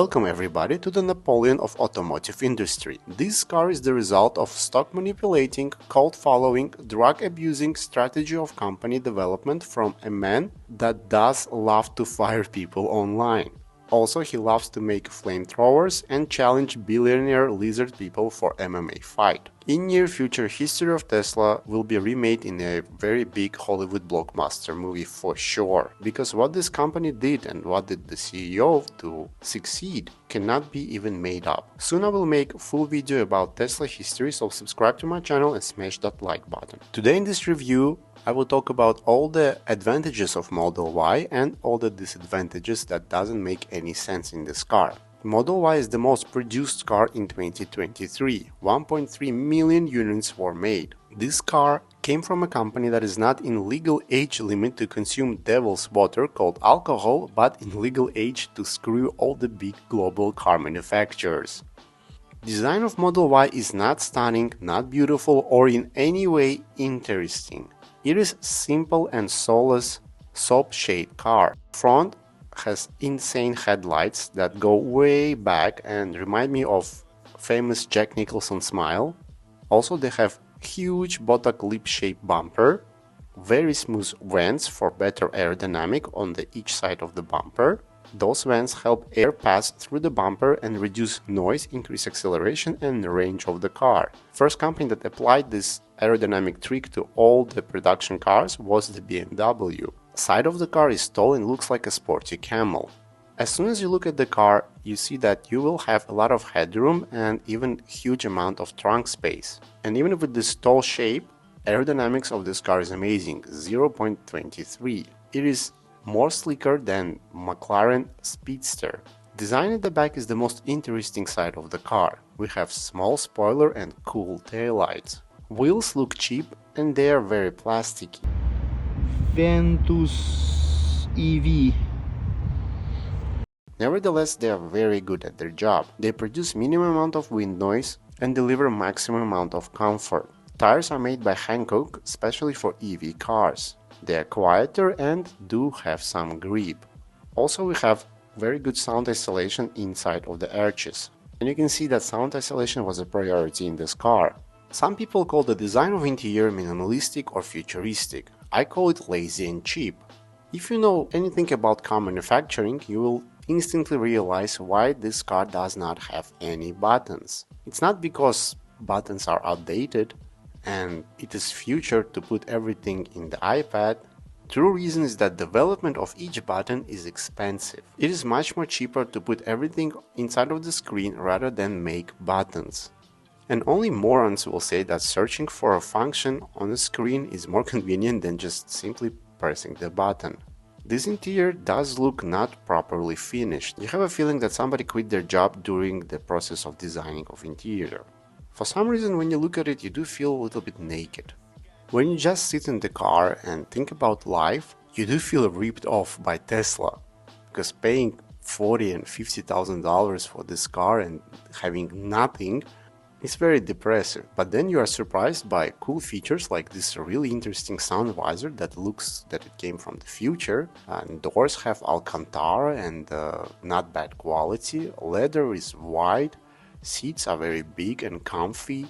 Welcome everybody to the Napoleon of automotive industry. This car is the result of stock manipulating, cult following, drug abusing strategy of company development from a man that does love to fire people online. Also, he loves to make flamethrowers and challenge billionaire lizard people for MMA fight. In near future, history of Tesla will be remade in a very big Hollywood blockbuster movie for sure. Because what this company did and what did the CEO to succeed cannot be even made up. Soon I will make a full video about Tesla history, so subscribe to my channel and smash that like button. Today in this review, I will talk about all the advantages of Model Y and all the disadvantages that doesn't make any sense in this car. Model Y is the most produced car in 2023. 1.3 million units were made. This car came from a company that is not in legal age limit to consume devil's water called alcohol, but in legal age to screw all the big global car manufacturers. Design of Model Y is not stunning, not beautiful, or in any way interesting. It is simple and soulless soap shade car. Front has insane headlights that go way back and remind me of famous Jack Nicholson smile. Also, they have huge Botox lip shaped bumper, very smooth vents for better aerodynamic on each side of the bumper. Those vents help air pass through the bumper and reduce noise, increase acceleration and range of the car. First company that applied this aerodynamic trick to all the production cars was the BMW. Side of the car is tall and looks like a sporty camel. As soon as you look at the car, you see that you will have a lot of headroom and even huge amount of trunk space. And even with this tall shape, aerodynamics of this car is amazing, 0.23. It is more sleeker than McLaren Speedster. Design at the back is the most interesting side of the car. We have small spoiler and cool taillights. Wheels look cheap and they are very plasticky. Ventus EV. Nevertheless, they are very good at their job. They produce minimum amount of wind noise and deliver maximum amount of comfort. Tires are made by Hankook, especially for EV cars. They are quieter and do have some grip. Also, we have very good sound isolation inside of the arches. And you can see that sound isolation was a priority in this car. Some people call the design of interior minimalistic or futuristic. I call it lazy and cheap. If you know anything about car manufacturing, you will instantly realize why this car does not have any buttons. It's not because buttons are outdated and it is future to put everything in the iPad. True reason is that development of each button is expensive. It is much more cheaper to put everything inside of the screen rather than make buttons. And only morons will say that searching for a function on the screen is more convenient than just simply pressing the button. This interior does look not properly finished. You have a feeling that somebody quit their job during the process of designing of interior. For some reason, when you look at it, you do feel a little bit naked. When you just sit in the car and think about life, you do feel ripped off by Tesla. Because paying $40,000 and $50,000 for this car and having nothing is very depressive. But then you are surprised by cool features like this really interesting sound visor that looks that it came from the future. And doors have Alcantara and not bad quality. Leather is wide. Seats are very big and comfy,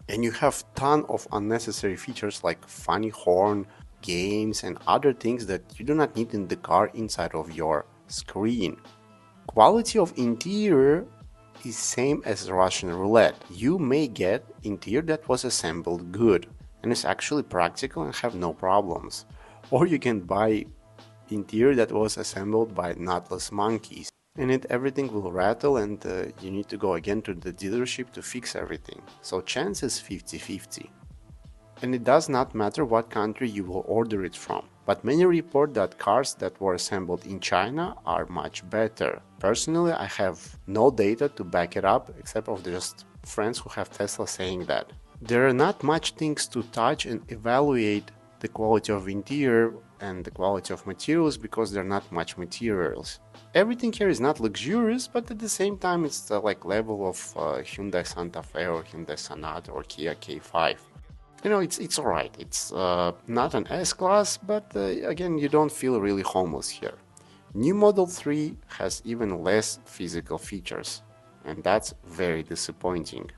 and you have ton of unnecessary features like funny horn, games and other things that you do not need in the car inside of your screen. Quality of interior is same as Russian roulette. You may get interior that was assembled good and is actually practical and have no problems. Or you can buy interior that was assembled by nutless monkeys. And everything will rattle and you need to go again to the dealership to fix everything. So chance is 50-50. And it does not matter what country you will order it from. But many report that cars that were assembled in China are much better. Personally, I have no data to back it up except of just friends who have Tesla saying that. There are not much things to touch and evaluate the quality of interior and the quality of materials because there are not much materials. Everything here is not luxurious, but at the same time it's the level of Hyundai Santa Fe or Hyundai Sonata or Kia K5. You know, it's alright. It's not an S-Class, but again, you don't feel really homeless here. New Model 3 has even less physical features, and that's very disappointing.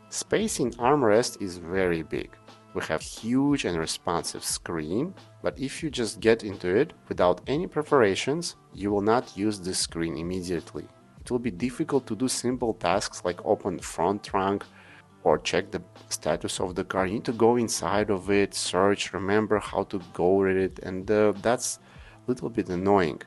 Space in armrest is very big. We have huge and responsive screen, but if you just get into it without any preparations, you will not use this screen immediately. It will be difficult to do simple tasks like open the front trunk or check the status of the car. You need to go inside of it, search, remember how to go with it, and that's a little bit annoying.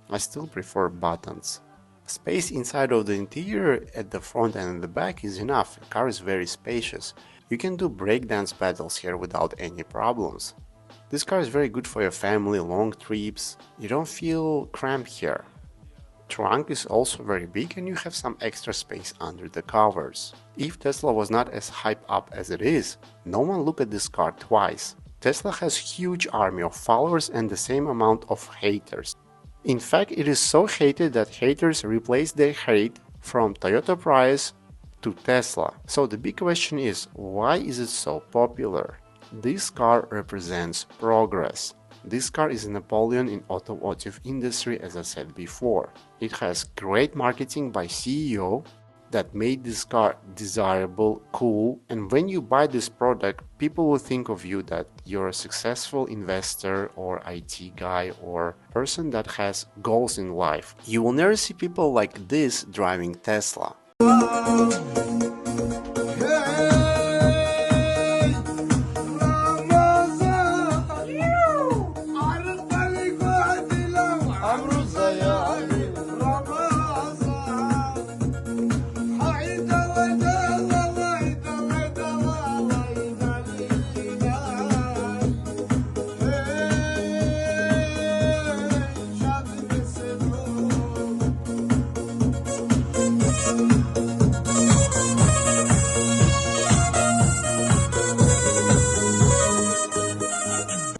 I still prefer buttons. Space inside of the interior at the front and the back is enough. The car is very spacious. You can do breakdance pedals here without any problems. This car is very good for your family, long trips. You don't feel cramped here. Trunk is also very big and you have some extra space under the covers. If Tesla was not as hyped up as it is, no one looked at this car twice. Tesla has huge army of followers and the same amount of haters. In fact, it is so hated that haters replace their hate from Toyota Prius to Tesla. So the big question is, why is it so popular? This car represents progress. This car is a Napoleon in automotive industry, as I said before. It has great marketing by CEO that made this car desirable, cool, and when you buy this product, people will think of you that you're a successful investor or IT guy or person that has goals in life. You will never see people like this driving Tesla.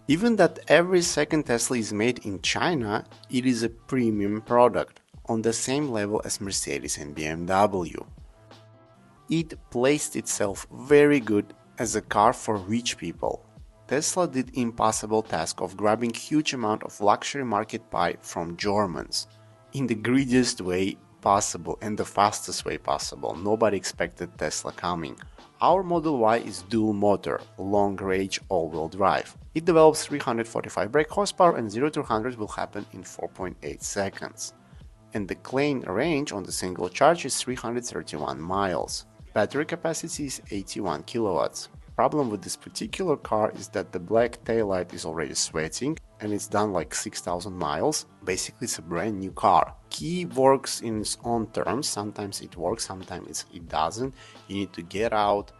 Even that every second Tesla is made in China, it is a premium product, on the same level as Mercedes and BMW. It placed itself very good as a car for rich people. Tesla did impossible task of grabbing huge amount of luxury market pie from Germans, in the greediest way possible and the fastest way possible. Nobody expected Tesla coming. Our Model Y is dual motor, long range all-wheel drive. It develops 345 brake horsepower and 0 to 100 will happen in 4.8 seconds. And the claim range on the single charge is 331 miles. Battery capacity is 81 kilowatts. Problem with this particular car is that the black taillight is already sweating and it's done like 6,000 miles. Basically it's a brand new car. Key works in its own terms, sometimes it works, sometimes it doesn't. You need to get out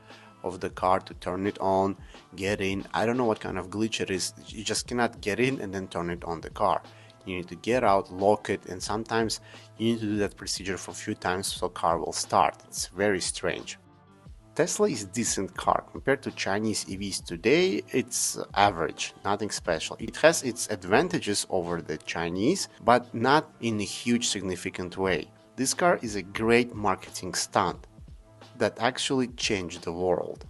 of the car to turn it on, get in. I don't know what kind of glitch it is, you just cannot get in and then turn it on the car. You need to get out, lock it, and sometimes you need to do that procedure for a few times so car will start. It's very strange. Tesla is a decent car. Compared to Chinese EVs today, it's average, nothing special. It has its advantages over the Chinese, but not in a huge significant way. This car is a great marketing stunt that actually changed the world.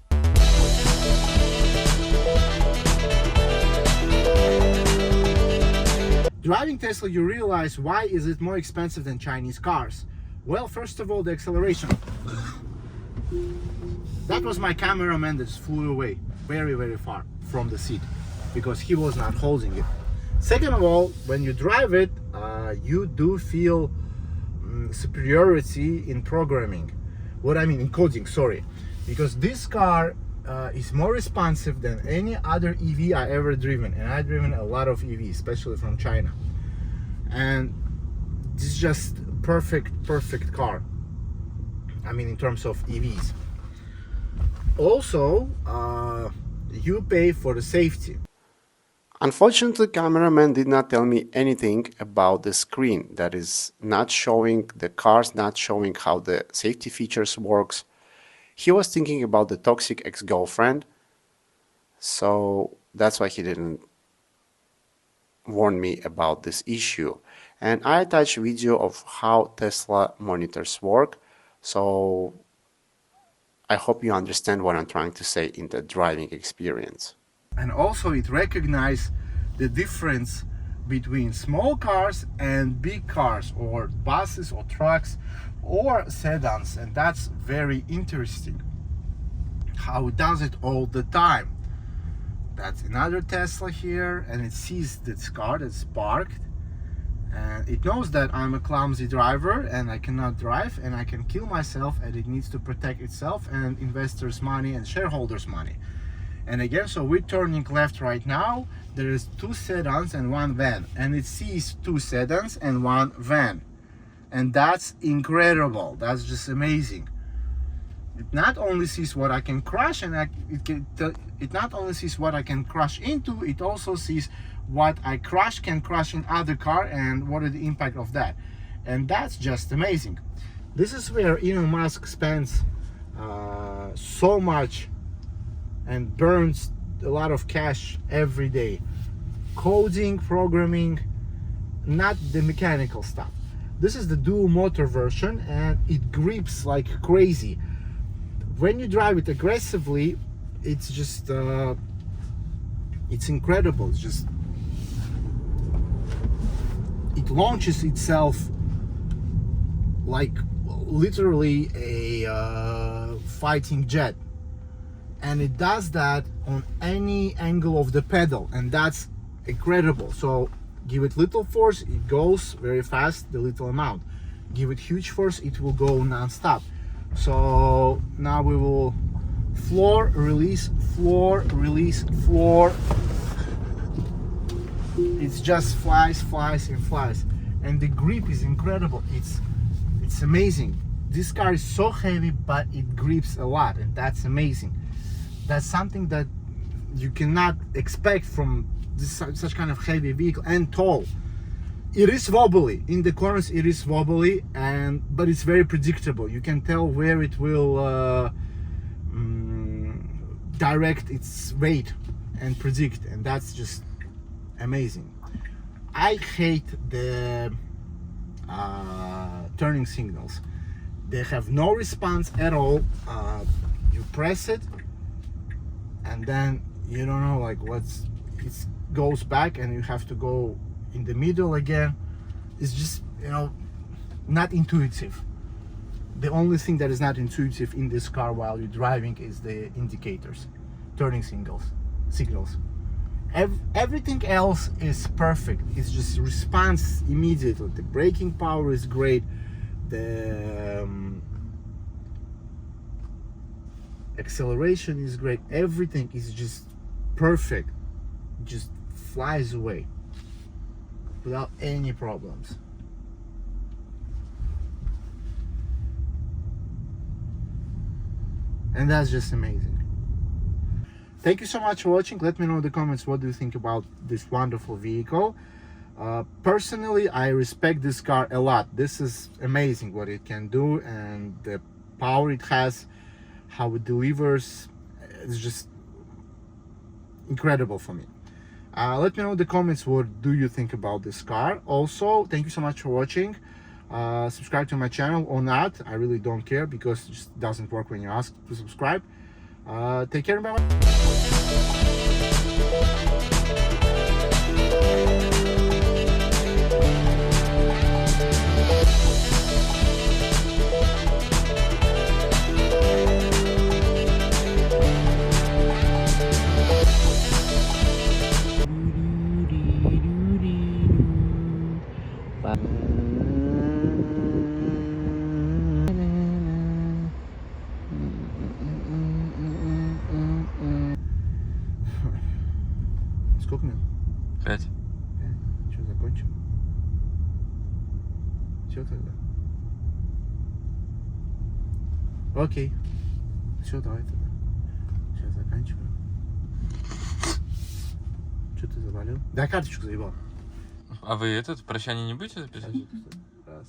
Driving Tesla, you realize why is it more expensive than Chinese cars? Well, first of all, the acceleration. That was my cameraman that flew away very far from the seat because he was not holding it. Second of all, when you drive it, you do feel superiority in programming. What I mean in coding, sorry. Because this car is more responsive than any other EV I ever driven. And I've driven a lot of EVs, especially from China. And this is just perfect car. I mean in terms of EVs. Also, you pay for the safety. Unfortunately, cameraman did not tell me anything about the screen that is not showing the cars, not showing how the safety features works. He was thinking about the toxic ex-girlfriend, so that's why he didn't warn me about this issue. And I attached a video of how Tesla monitors work, so I hope you understand what I'm trying to say in the driving experience. And also it recognizes the difference between small cars and big cars, or buses or trucks or sedans, and that's very interesting how it does it all the time. That's another Tesla here, and it sees this car that's parked, and it knows that I'm a clumsy driver and I cannot drive and I can kill myself, and it needs to protect itself and investors' money and shareholders' money. And again, so we're turning left right now. There is 2 sedans and 1 van, and it sees 2 sedans and 1 van, and that's incredible. That's just amazing. It not only sees what I can crash, and it not only sees what I can crash into, it also sees what I can crash in other car, and what are the impact of that. And that's just amazing. This is where Elon Musk spends so much and burns a lot of cash every day. Coding, programming, not the mechanical stuff. This is the dual motor version, and it grips like crazy. When you drive it aggressively, it's just it's incredible. It's just, it launches itself like literally a fighting jet, and it does that on any angle of the pedal, and that's incredible. So give it little force, it goes very fast, the little amount. Give it huge force, it will go non-stop. So now we will floor, release, floor, release, floor. It's just flies, flies and flies, and the grip is incredible. It's amazing. This car is so heavy, but it grips a lot, and that's amazing. That's something that you cannot expect from such kind of heavy vehicle, and tall. It is wobbly in the corners, it is wobbly, but it's very predictable. You can tell where it will direct its weight and predict, and that's just amazing. I hate the turning signals. They have no response at all. You press it, and then you don't know like it goes back, and you have to go in the middle again. It's just, not intuitive. The only thing that is not intuitive in this car while you're driving is the indicators, turning signals. Everything else is perfect. It's just response immediately. The braking power is great. The acceleration is great. Everything is just perfect. Just flies away without any problems. And that's just amazing. Thank you so much for watching. Let me know in the comments what do you think about this wonderful vehicle. Personally, I respect this car a lot. This is amazing what it can do, and the power it has, how it delivers, it's just incredible for me. Let me know in the comments what do you think about this car. Also, thank you so much for watching. Subscribe to my channel or not, I really don't care, because it just doesn't work when you ask to subscribe. Take care and bye-bye. Сколько минут? 5. Что, закончим? Все тогда. Окей. Все, давай тогда. Сейчас заканчиваем. Что ты заболел? Да, карточку заебал. А вы прощание не будете записывать? Раз.